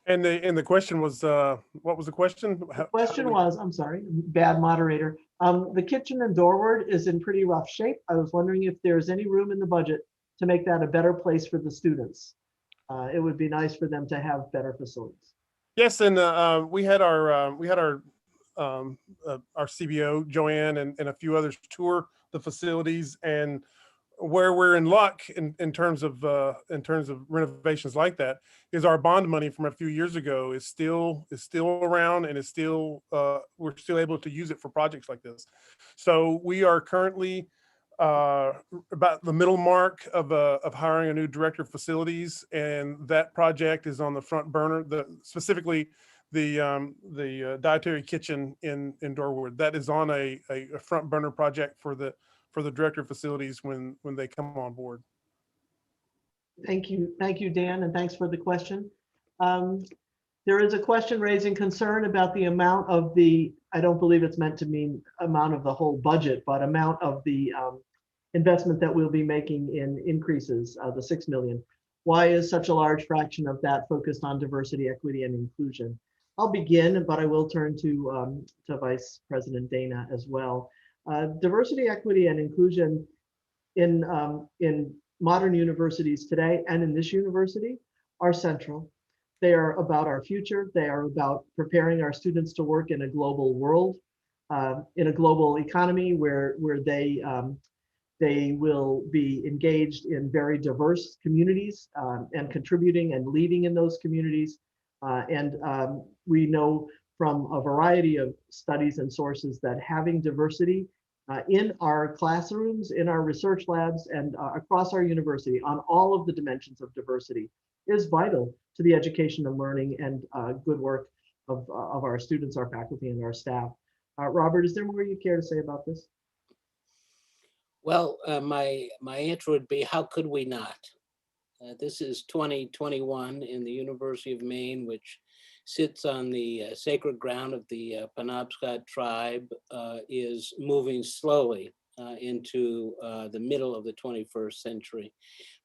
S7: And the question was, what was the question?
S1: The question was, I'm sorry, bad moderator. The kitchen and doorward is in pretty rough shape. I was wondering if there's any room in the budget to make that a better place for the students. It would be nice for them to have better facilities.
S7: Yes, and we had our CBO Joanne and a few others tour the facilities, and where we're in luck in terms of renovations like that is our bond money from a few years ago is still around, and is still we're still able to use it for projects like this. So we are currently about the middle mark of hiring a new director of facilities, and that project is on the front burner. Specifically the dietary kitchen in Dorwood, that is on a front burner project for the director of facilities when they come on board.
S1: Thank you, Dan, and thanks for the question. There is a question raising concern about the amount of the, I don't believe it's meant to mean amount of the whole budget, but amount of the investment that we'll be making in increases, the 6 million. Why is such a large fraction of that focused on diversity, equity, and inclusion? I'll begin, but I will turn to Vice President Dana as well. Diversity, equity, and inclusion in modern universities today and in this university are central. They are about our future. They are about preparing our students to work in a global world, in a global economy where they will be engaged in very diverse communities and contributing and leading in those communities. We know from a variety of studies and sources that having diversity in our classrooms, in our research labs, and across our university on all of the dimensions of diversity is vital to the education and learning and good work of our students, our faculty, and our staff. Robert, is there more you care to say about this?
S4: Well, my answer would be, how could we not? This is 2021 in the University of Maine, which sits on the sacred ground of the Penobscot tribe, is moving slowly into the middle of the 21st century.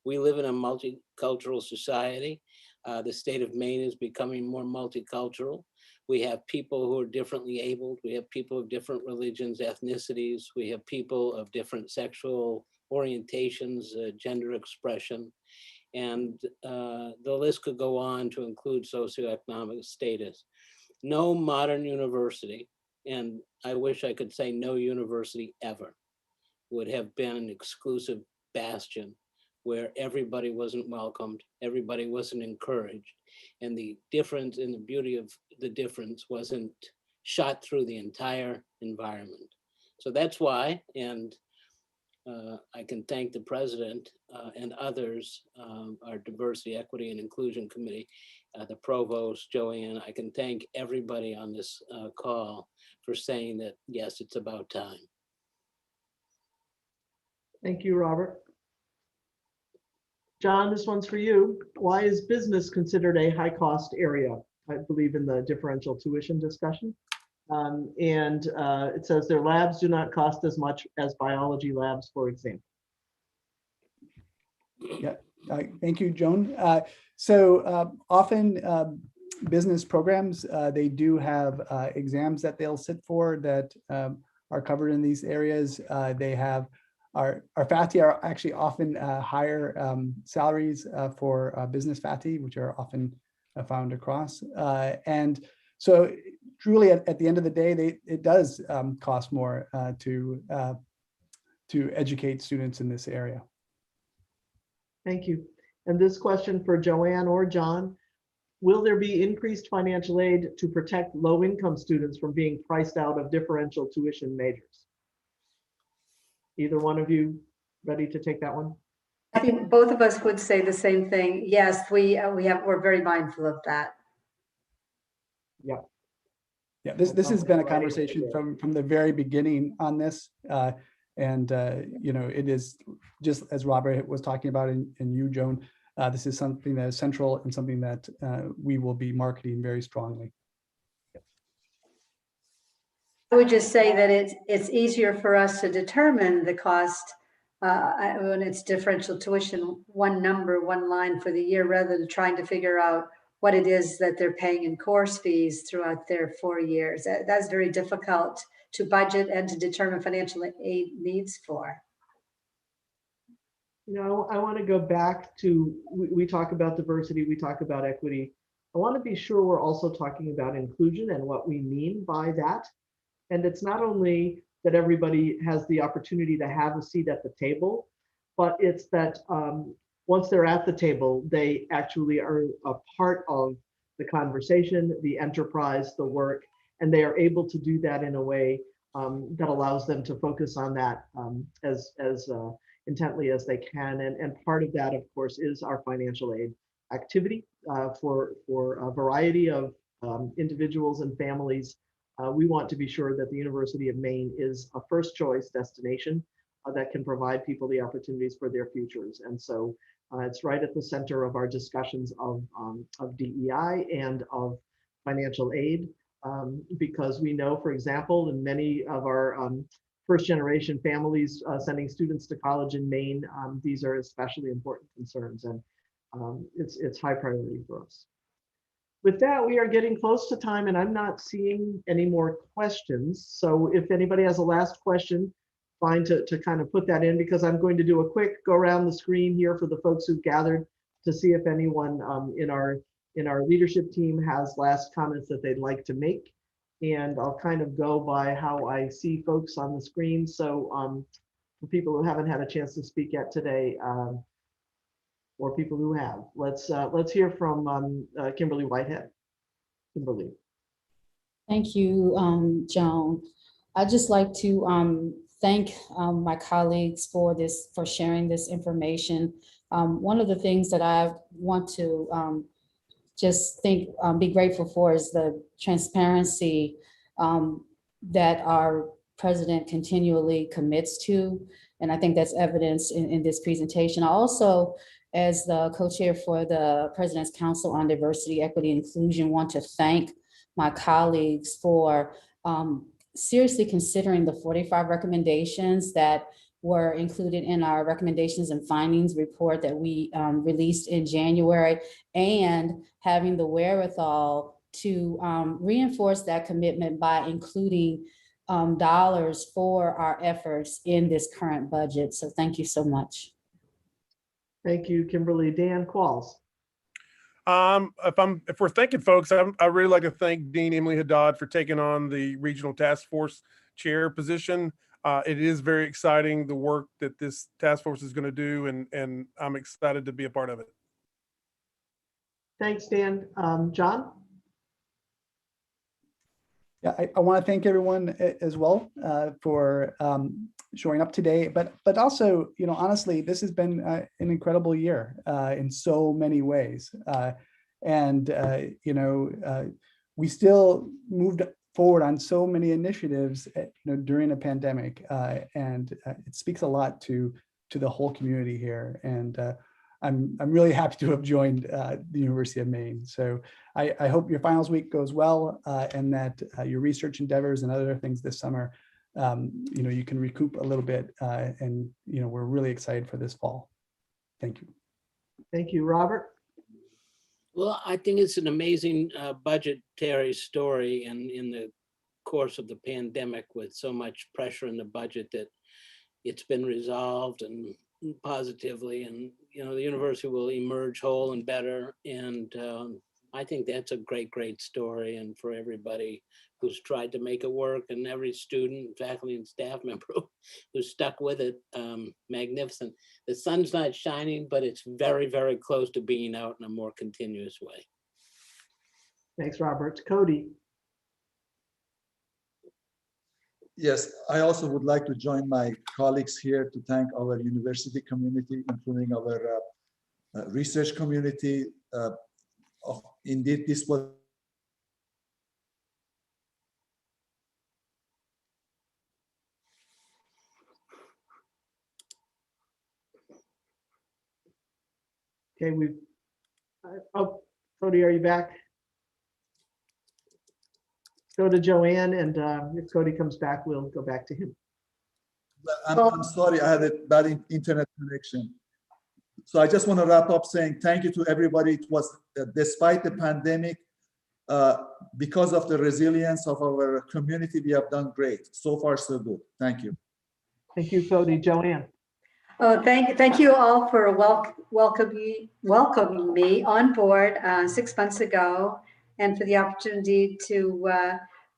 S4: We live in a multicultural society. The state of Maine is becoming more multicultural. We have people who are differently abled. We have people of different religions, ethnicities. We have people of different sexual orientations, gender expression. And the list could go on to include socioeconomic status. No modern university, and I wish I could say no university ever, would have been an exclusive bastion where everybody wasn't welcomed, everybody wasn't encouraged, and the difference in the beauty of the difference wasn't shot through the entire environment. So that's why, and I can thank the president and others, our Diversity, Equity, and Inclusion Committee, the provost, Joanne. I can thank everybody on this call for saying that, yes, it's about time.
S1: Thank you, Robert. John, this one's for you. Why is business considered a high-cost area? I believe in the differential tuition discussion. It says their labs do not cost as much as biology labs, for example.
S2: Yeah, thank you, Joan. Often business programs, they do have exams that they'll sit for that are covered in these areas. They have our faculty are actually often higher salaries for business faculty, which are often found across. And so truly at the end of the day, it does cost more to educate students in this area.
S1: Thank you. And this question for Joanne or John, will there be increased financial aid to protect low-income students from being priced out of differential tuition majors? Either one of you ready to take that one?
S6: I think both of us would say the same thing. Yes, we're very mindful of that.
S1: Yeah.
S2: Yeah, this has been a conversation from the very beginning on this. You know, it is just as Robert was talking about and you, Joan, this is something that is central and something that we will be marketing very strongly.
S6: I would just say that it's easier for us to determine the cost when it's differential tuition, one number, one line for the year, rather than trying to figure out what it is that they're paying in course fees throughout their 4 years. That's very difficult to budget and to determine financial aid needs for.
S1: You know, I want to go back to, we talk about diversity, we talk about equity. I want to be sure we're also talking about inclusion and what we mean by that. And it's not only that everybody has the opportunity to have a seat at the table, but it's that once they're at the table, they actually are a part of the conversation, the enterprise, the work, and they are able to do that in a way that allows them to focus on that as intently as they can. And part of that, of course, is our financial aid activity for a variety of individuals and families. We want to be sure that the University of Maine is a first choice destination that can provide people the opportunities for their futures. And so it's right at the center of our discussions of DEI and of financial aid, because we know, for example, in many of our first generation families sending students to college in Maine, these are especially important concerns, and it's high priority for us. With that, we are getting close to time and I'm not seeing any more questions. So if anybody has a last question, fine to kind of put that in, because I'm going to do a quick go around the screen here for the folks who've gathered to see if anyone in our leadership team has last comments that they'd like to make. And I'll kind of go by how I see folks on the screen. So for people who haven't had a chance to speak yet today, or people who have, let's hear from Kimberly Whitehead. Kimberly.
S5: Thank you, Joan. I'd just like to thank my colleagues for sharing this information. One of the things that I want to be grateful for is the transparency that our president continually commits to. And I think that's evidenced in this presentation. I also, as the co-chair for the President's Council on Diversity, Equity, and Inclusion, want to thank my colleagues for seriously considering the 45 recommendations that were included in our recommendations and findings report that we released in January, and having the wherewithal to reinforce that commitment by including dollars for our efforts in this current budget. So thank you so much.
S1: Thank you, Kimberly. Dan Qualls.
S7: If we're thanking folks, I really like to thank Dean Emily Haddad for taking on the regional task force chair position. It is very exciting, the work that this task force is going to do, and I'm excited to be a part of it.
S1: Thanks, Dan. John?
S2: Yeah, I want to thank everyone as well for showing up today. But also, honestly, this has been an incredible year in so many ways. We still moved forward on so many initiatives, during a pandemic, and it speaks a lot to the whole community here. And I'm really happy to have joined the University of Maine. So I hope your finals week goes well, and that your research endeavors and other things this summer, you can recoup a little bit, and we're really excited for this fall. Thank you.
S1: Thank you, Robert.
S4: Well, I think it's an amazing budgetary story, and in the course of the pandemic, with so much pressure in the budget, that it's been resolved and positively, and the university will emerge whole and better. And I think that's a great story, and for everybody who's tried to make it work, and every student, faculty, and staff member who's stuck with it, magnificent. The sun's not shining, but it's very close to being out in a more continuous way.
S1: Thanks, Robert. Cody?
S3: Yes, I also would like to join my colleagues here to thank our university community, including our research community. Indeed, this was
S1: Okay, oh, Cody, are you back? Go to Joanne, and if Cody comes back, we'll go back to him.
S3: I'm sorry, I had a bad internet connection. So I just want to wrap up saying thank you to everybody. It was, despite the pandemic, because of the resilience of our community, we have done great. So far, so good. Thank you.
S1: Thank you, Cody. Joanne?
S6: Oh, thank you all for welcoming me on board 6 months ago, and for the opportunity to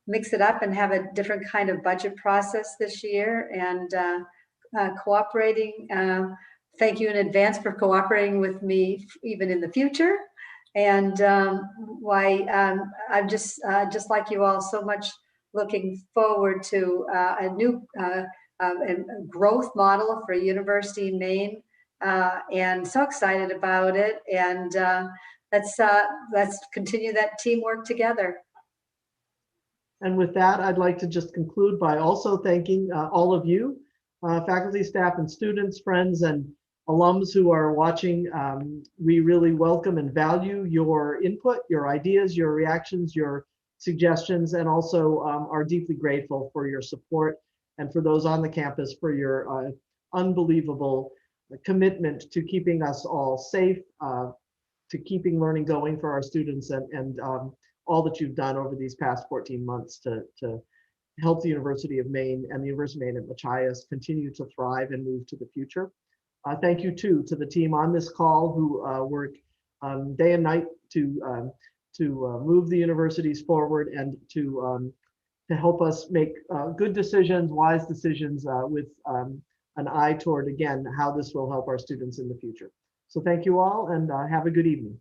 S6: mix it up and have a different kind of budget process this year, and cooperating. Thank you in advance for cooperating with me even in the future. And I'm just like you all, so much looking forward to a new growth model for University of Maine, and so excited about it. And let's continue that teamwork together.
S1: And with that, I'd like to just conclude by also thanking all of you, faculty, staff, and students, friends, and alums who are watching. We really welcome and value your input, your ideas, your reactions, your suggestions, and also are deeply grateful for your support, and for those on the campus for your unbelievable commitment to keeping us all safe, to keeping learning going for our students, and all that you've done over these past 14 months to help the University of Maine and the University of Maine at Machias continue to thrive and move to the future. Thank you too to the team on this call who work day and night to move the universities forward, and to help us make good decisions, wise decisions, with an eye toward, again, how this will help our students in the future. So thank you all, and have a good evening.